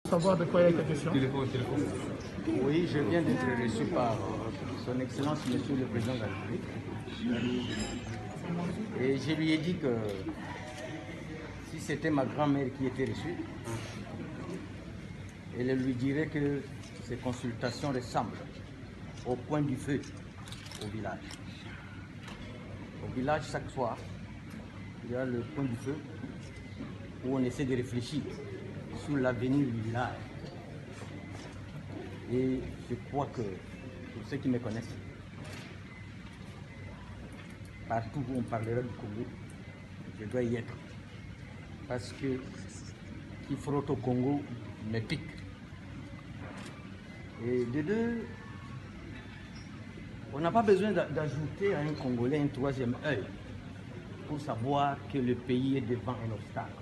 Savoir de quoi il est question. Oui, je viens d'être reçu par Son Excellence, Monsieur le Président de la République. Et je lui ai dit que si c'était ma grand-mère qui était reçue, elle lui dirait que ces consultations ressemblent au point du feu au village. Au village, chaque soir, il y a le point du feu où on essaie de réfléchir sur l'avenir du village. Et je crois que, pour ceux qui me connaissent, partout où on parlera du Congo, je dois y être. Parce que qui frotte au Congo me pique. Et de deux, on n'a pas besoin d'ajouter à un Congolais un troisième œil pour savoir que le pays est devant un obstacle.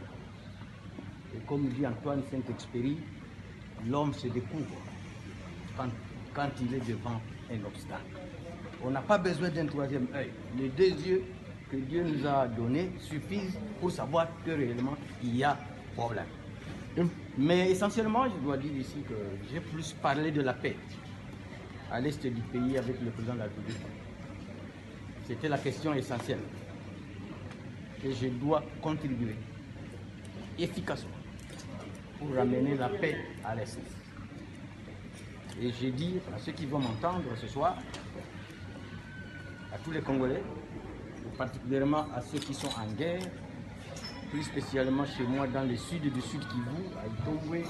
Et comme dit Antoine Saint-Exupéry, l'homme se découvre quand il est devant un obstacle. On n'a pas besoin d'un troisième œil. Les deux yeux que Dieu nous a donnés suffisent pour savoir que réellement il y a problème. Mais essentiellement, je dois dire ici que j'ai plus parlé de la paix à l'est du pays avec le président de la République. C'était la question essentielle. Et je dois contribuer efficacement pour ramener la paix à l'est. Et j'ai dit à ceux qui vont m'entendre ce soir, à tous les Congolais, particulièrement à ceux qui sont en guerre, plus spécialement chez moi dans le sud du Sud Kivu, à Itongwe,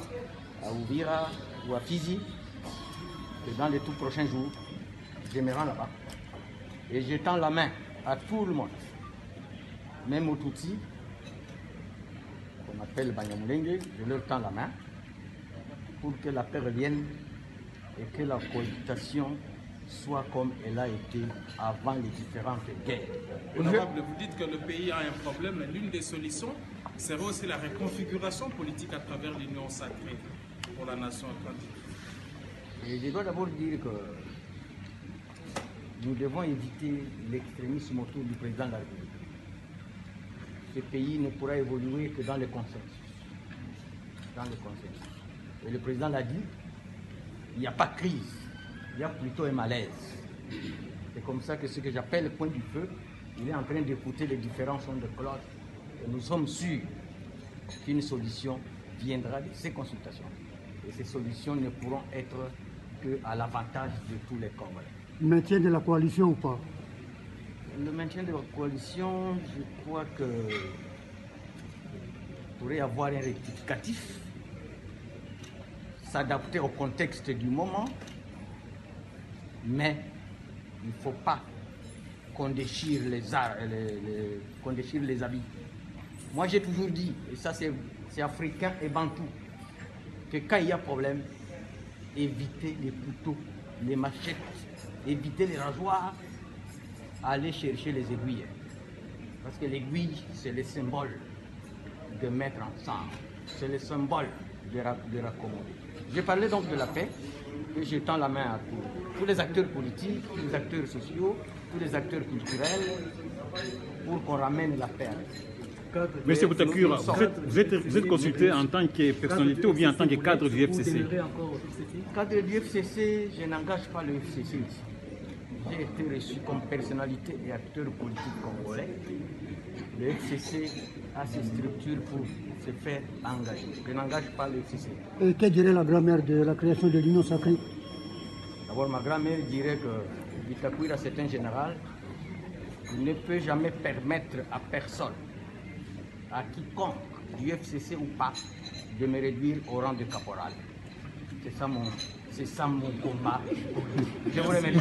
à Uvira ou à Fizi, que dans les tout prochains jours, je me rends là-bas. Et je tends la main à tout le monde, même aux Tutsis, qu'on appelle Banyamulenge, je leur tends la main pour que la paix revienne et que la cohabitation soit comme elle a été avant les différentes guerres. Honorable, vous dites que le pays a un problème, mais l'une des solutions serait aussi la reconfiguration politique à travers l'union sacrée pour la nation atlantique. Et je dois d'abord dire que nous devons éviter l'extrémisme autour du président de la République. Ce pays ne pourra évoluer que dans le consensus. Dans le consensus. Et le président l'a dit, il n'y a pas de crise. Il y a plutôt un malaise. C'est comme ça que ce que j'appelle le point du feu, il est en train d'écouter les différents sons de cloche. Et nous sommes sûrs qu'une solution viendra de ces consultations. Et ces solutions ne pourront être qu'à l'avantage de tous les Congolais. Maintien de la coalition ou pas? Le maintien de la coalition, je crois que pourrait y avoir un rectificatif, s'adapter au contexte du moment. Mais il ne faut pas qu'on déchire qu'on déchire les habits. Moi, j'ai toujours dit, et ça c'est africain et bantou, que quand il y a problème, évitez les couteaux, les machettes, évitez les rasoirs, allez chercher les aiguilles. Parce que l'aiguille, c'est le symbole de mettre ensemble, c'est le symbole de raccommoder. J'ai parlé donc de la paix. Et je tends la main à tous les acteurs politiques, tous les acteurs sociaux, tous les acteurs culturels, pour qu'on ramène la paix. Monsieur Boutakura, vous êtes consulté en tant que personnalité ou bien en tant que cadre du FCC? Cadre du FCC, je n'engage pas le FCC ici. J'ai été reçu comme personnalité et acteur politique congolais. Le FCC a ses structures pour se faire engager. Je n'engage pas le FCC. Et que dirait la grand-mère de la création de l'Union sacrée? D'abord, ma grand-mère dirait que Bitakwira, c'est un général. Il ne peut jamais permettre à personne, à quiconque, du FCC ou pas, de me réduire au rang de caporal. C'est ça mon combat. Je vous remercie.